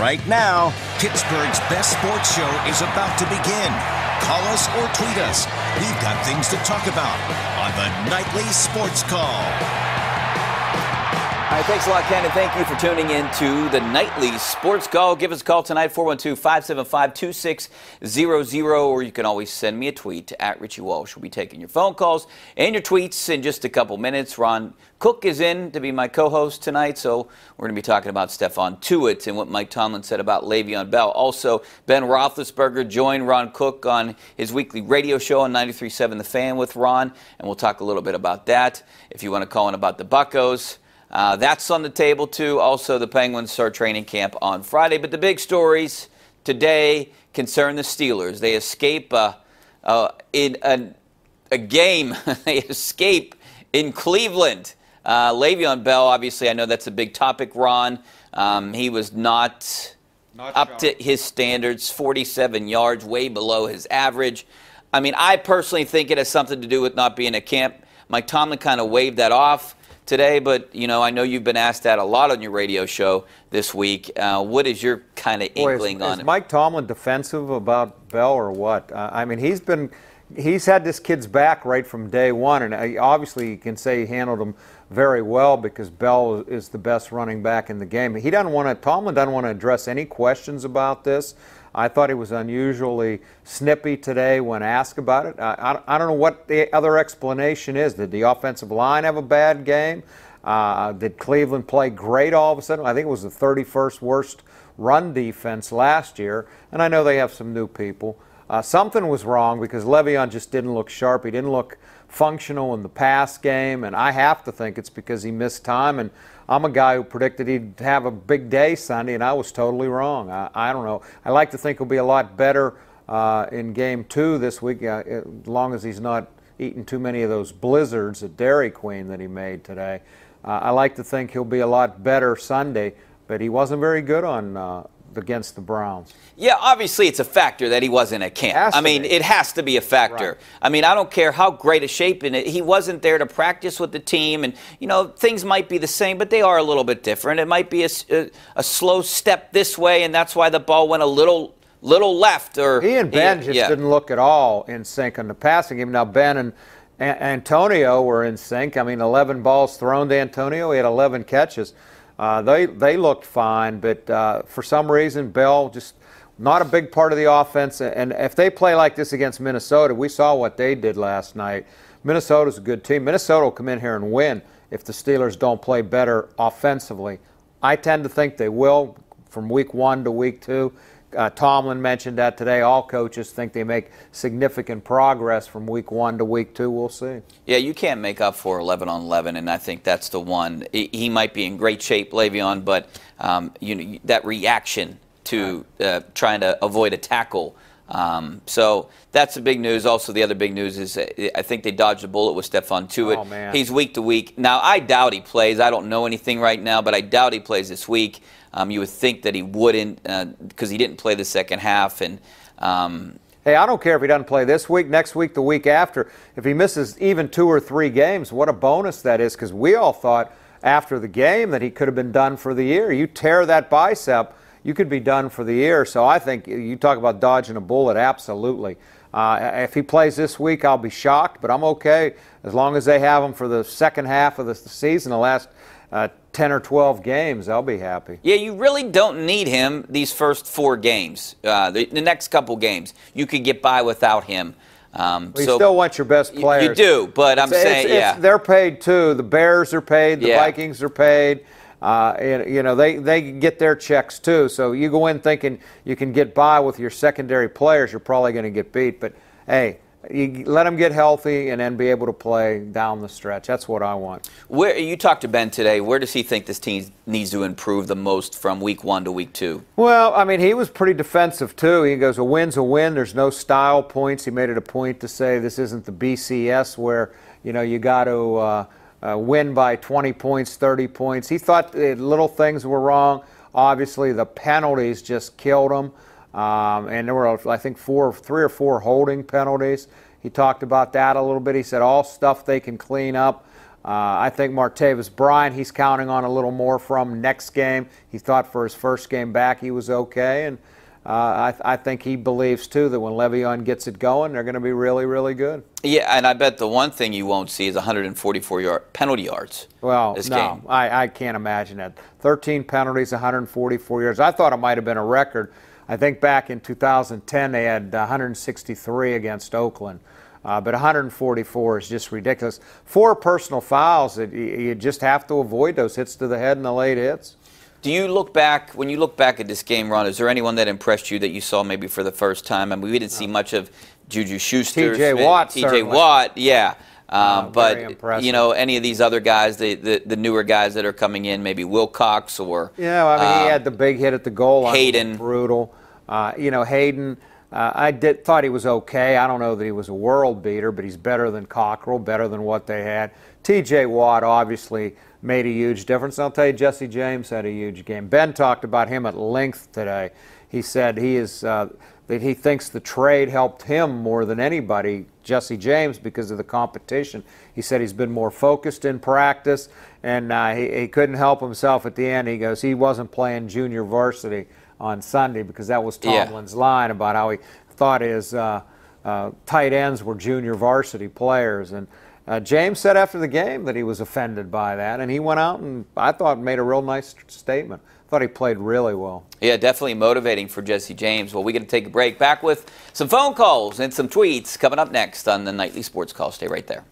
Right now, Pittsburgh's best sports show is about to begin. Call us or tweet us. We've got things to talk about on the Nightly Sports Call. All right, thanks a lot, Ken, and thank you for tuning in to the Nightly Sports Call. Give us a call tonight, 412-575-2600, or you can always send me a tweet at Richie Walsh. We'll be taking your phone calls and your tweets in just a couple minutes. Ron Cook is in to be my co-host tonight, so we're going to be talking about Stephon Tuitt and what Mike Tomlin said about Le'Veon Bell. Also, Ben Roethlisberger joined Ron Cook on his weekly radio show on 93.7 The Fan with Ron, and we'll talk a little bit about that. If you want to call in about the Buccos, that's on the table, too. Also, the Penguins start training camp on Friday. But the big stories today concern the Steelers. They escape in a game. They escape in Cleveland. Le'Veon Bell, obviously, I know that's a big topic, Ron. He was not up to his standards, 47 yards, way below his average. I mean, I personally think it has something to do with not being at camp. Mike Tomlin kind of waved that off today, but, you know, I know you've been asked that a lot on your radio show this week. What is your kind of inkling on it? Is Mike Tomlin defensive about Bell or what? I mean, he's had this kid's back right from day one, and obviously you can say he handled him very well because Bell is the best running back in the game. Tomlin doesn't want to address any questions about this. I thought he was unusually snippy today when asked about it. I don't know what the other explanation is. Did the offensive line have a bad game? Did Cleveland play great all of a sudden? I think it was the 31st worst run defense last year, and I know they have some new people. Something was wrong because Le'Veon just didn't look sharp. He didn't look functional in the pass game, and I have to think it's because he missed time. And I'm a guy who predicted he'd have a big day Sunday, and I was totally wrong. I don't know. I like to think he'll be a lot better in Game 2 this week, as long as he's not eating too many of those blizzards at Dairy Queen that he made today. I like to think he'll be a lot better Sunday, but he wasn't very good on against the Browns. Yeah, obviously it's a factor that he wasn't at camp. It has to be a factor. Right. I mean, I don't care how great a shape in it. He wasn't there to practice with the team, and, you know, things might be the same, but they are a little bit different. It might be a slow step this way, and that's why the ball went a little left. Or he and Ben didn't look at all in sync on the passing game. Now, Ben and Antonio were in sync. I mean, 11 balls thrown to Antonio. He had 11 catches. They looked fine, but for some reason, Bell just not a big part of the offense. And if they play like this against Minnesota, we saw what they did last night. Minnesota's a good team. Minnesota will come in here and win if the Steelers don't play better offensively. I tend to think they will from week 1 to week 2. Tomlin mentioned that today. All coaches think they make significant progress from week 1 to week 2. We'll see. Yeah, you can't make up for 11 on 11, and I think that's the one. He might be in great shape, Le'Veon, but that reaction to trying to avoid a tackle. So that's the big news. Also, the other big news is I think they dodged a bullet with Stephon Tuitt. Oh, man. He's week to week. Now, I doubt he plays. I don't know anything right now, but I doubt he plays this week. You would think that he wouldn't because he didn't play the second half. And hey, I don't care if he doesn't play this week, next week, the week after. If he misses even 2 or 3 games, what a bonus that is, because we all thought after the game that he could have been done for the year. You tear that bicep, you could be done for the year. So I think you talk about dodging a bullet, absolutely. If he plays this week, I'll be shocked, but I'm okay as long as they have him for the second half of the season, the last 10 or 12 games, I'll be happy. Yeah, you really don't need him these first 4 games. The next couple games, you could get by without him. You still want your best players. You do, but I'm saying, they're paid too. The Bears are paid. The Vikings are paid. They get their checks too. So you go in thinking you can get by with your secondary players, you're probably going to get beat. But, hey, you let them get healthy and then be able to play down the stretch. That's what I want. You talked to Ben today. Where does he think this team needs to improve the most from week 1 to week 2? Well, I mean, he was pretty defensive, too. He goes, a win's a win. There's no style points. He made it a point to say this isn't the BCS where, you got to win by 20 points, 30 points. He thought little things were wrong. Obviously, the penalties just killed him. And there were, I think, 3 or 4 holding penalties. He talked about that a little bit. He said all stuff they can clean up. I think Martavis Bryant, he's counting on a little more from next game. He thought for his first game back he was okay, and I think he believes, too, that when Le'Veon gets it going, they're going to be really, really good. Yeah, and I bet the one thing you won't see is 144 penalty yards this game. I can't imagine that. 13 penalties, 144 yards. I thought it might have been a record. I think back in 2010 they had 163 against Oakland. But 144 is just ridiculous. 4 personal fouls, you just have to avoid those hits to the head and the late hits. Do you look back, when you look back at this game, Ron, is there anyone that impressed you that you saw maybe for the first time? I mean, we didn't see much of Juju Schuster. T.J. Watt, T.J. Watt, yeah. But, you know, any of these other guys, the newer guys that are coming in, maybe Wilcox or... Yeah, I mean, he had the big hit at the goal line. Hayden. Brutal. You know, Hayden, I thought he was okay. I don't know that he was a world beater, but he's better than Cockrell, better than what they had. T.J. Watt obviously made a huge difference. I'll tell you, Jesse James had a huge game. Ben talked about him at length today. He said that he thinks the trade helped him more than anybody, Jesse James, because of the competition. He said he's been more focused in practice, and he couldn't help himself at the end. He goes, he wasn't playing junior varsity on Sunday because that was Tomlin's line about how he thought his tight ends were junior varsity players. And James said after the game that he was offended by that, and he went out and I thought made a real nice statement. I thought he played really well. Yeah, definitely motivating for Jesse James. Well, we're going to take a break. Back with some phone calls and some tweets coming up next on the Nightly Sports Call. Stay right there.